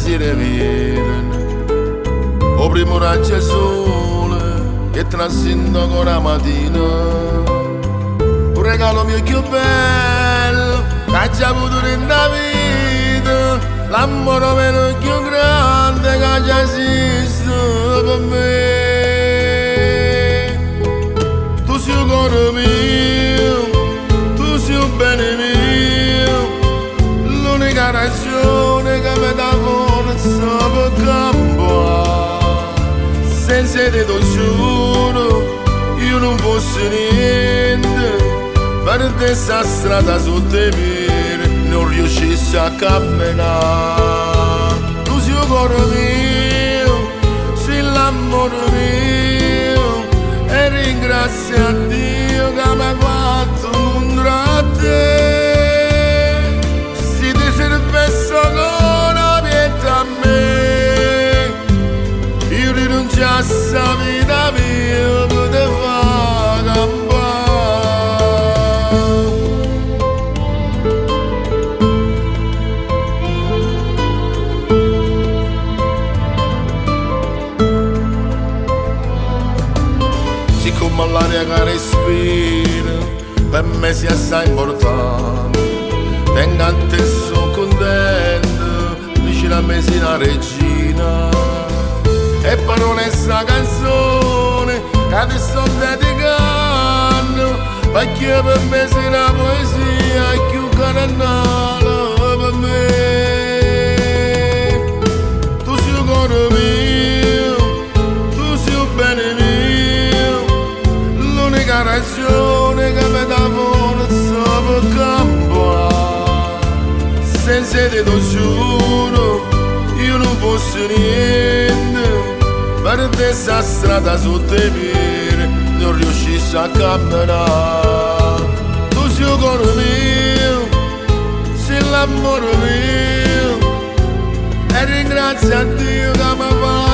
pensieri viene. O primo raggio del sole che trascende con la mattina. Un regalo mio più bello che ha già avuto nella vita. L'amore meno più grande che già esiste per me. Tu sei il cuore mio, tu sei il bene mio, l'unica ragione che mi dà forza per campare. Senza te lo giuro, io non fossi niente, per te sta strada sotto i piedi non riuscissi a camminare. Tu sei il cuore mio, sei l'amore mio, e ringrazio a Dio che mi ha fatto incontrare a te. Se ti servesse ancora pietà a me, io rinunciassi a vita mia per te far campare. Siccome l'aria che respiro per me sia assai importante, tengo a te sono contento, vicino a me sei una regina. E parole sta canzone che ti sto dedicando, perché per me sei una poesia e più carnale per me. Tu sei il cuore mio, tu sei il bene mio, l'unica ragione che mi dà forza per campare. Senza te lo giuro, io non fossi niente, per te sta strada sotto i piedi non riuscissi a camminare. Tu sei il cuore mio, sei l'amore mio, e ringrazio a Dio che mi fa